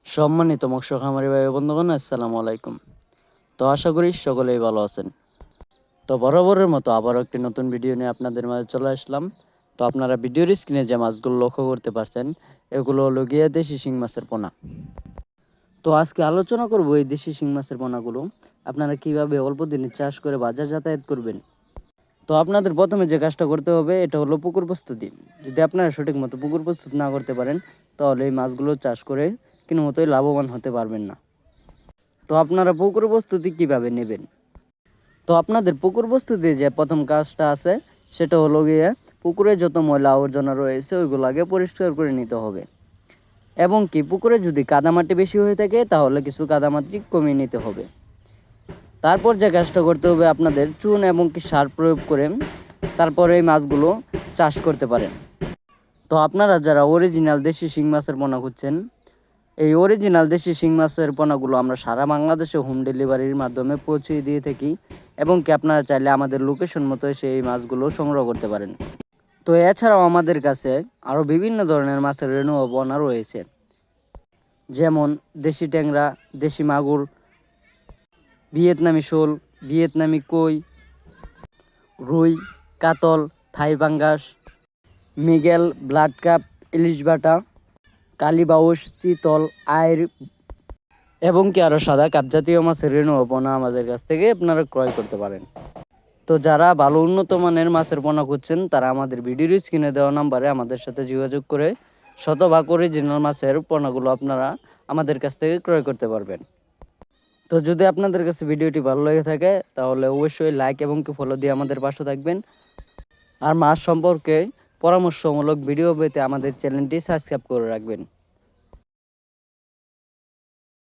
সম্মানিত মৎস্য খামারি ভাই ও বন্ধুগণ, আসসালামু আলাইকুম। তো আশা করি সকলেই ভালো আছেন। তো বরাবরের মতো আবারও একটি নতুন ভিডিও নিয়ে আপনাদের মাঝে চলে আসলাম। তো আপনারা ভিডিওর স্ক্রিনে যে মাছগুলো লক্ষ্য করতে পারছেন, এগুলো হলো গিয়ে দেশি শিং মাছের পোনা। তো আজকে আলোচনা করব এই দেশি শিং মাছের পোনাগুলো আপনারা কিভাবে অল্প দিনে চাষ করে বাজার যাতায়াত করবেন। তো আপনাদের প্রথমে যে কাজটা করতে হবে এটা হলো পুকুর প্রস্তুতি। যদি আপনারা সঠিক মতো পুকুর প্রস্তুত না করতে পারেন, তাহলে এই মাছগুলো চাষ করে কোনো মতোই লাভবান হতে পারবেন না। তো আপনারা পুকুর প্রস্তুতি কিভাবে নেবেন? তো আপনাদের পুকুর প্রস্তুতি যে প্রথম কাজটা আছে সেটা হলো গিয়ে পুকুরে যত ময়লা আবর্জনা রয়েছে ওইগুলো আগে পরিষ্কার করে নিতে হবে, এবং কি পুকুরে যদি কাদামাটি বেশি হয়ে থাকে তাহলে কিছু কাদামাটি কমিয়ে নিতে হবে। তারপর যে কাজটা করতে হবে আপনাদের চুন এবং কি সার প্রয়োগ করে তারপরে এই মাছগুলো চাষ করতে পারেন। তো আপনারা যারা অরিজিনাল দেশি শিং মাছের পোনা খুঁজছেন, এই অরিজিনাল দেশি শিং মাছের পোনাগুলো আমরা সারা বাংলাদেশে হোম ডেলিভারির মাধ্যমে পৌঁছে দিয়ে থাকি, এবং কি আপনারা চাইলে আমাদের লোকেশন মতো সেই মাছগুলো সংগ্রহ করতে পারেন। তো এছাড়াও আমাদের কাছে আরও বিভিন্ন ধরনের মাছের রেণু ও পোনা রয়েছে, যেমন দেশি ট্যাংরা, দেশি মাগুর, ভিয়েতনামি শোল, ভিয়েতনামি কই, রুই, কাতল, থাই পাঙ্গাস, মৃগেল, ব্লাড কাপ, ইলিশ বাটা, কালীবাউস, চিতল, আইর এবং কি আরও সাদা কাপ জাতীয় মাছের রেণু ও পোনা আমাদের কাছ থেকে আপনারা ক্রয় করতে পারেন। তো যারা ভালো উন্নত মানের মাছের পোনা খুঁজছেন তারা আমাদের ভিডিওর স্ক্রিনে দেওয়া নাম্বারে আমাদের সাথে যোগাযোগ করে শতভাগ অরিজিনাল মাছের পোনাগুলো আপনারা আমাদের কাছ থেকে ক্রয় করতে পারবেন। তো যদি আপনাদের কাছে ভিডিওটি ভালো লেগে থাকে তাহলে অবশ্যই লাইক এবং কি ফলো দিয়ে আমাদের পাশে থাকবেন। আর মাছ সম্পর্কে পরামর্শমূলক ভিডিও পেতে আমাদের চ্যানেলটি সাবস্ক্রাইব করে রাখবেন।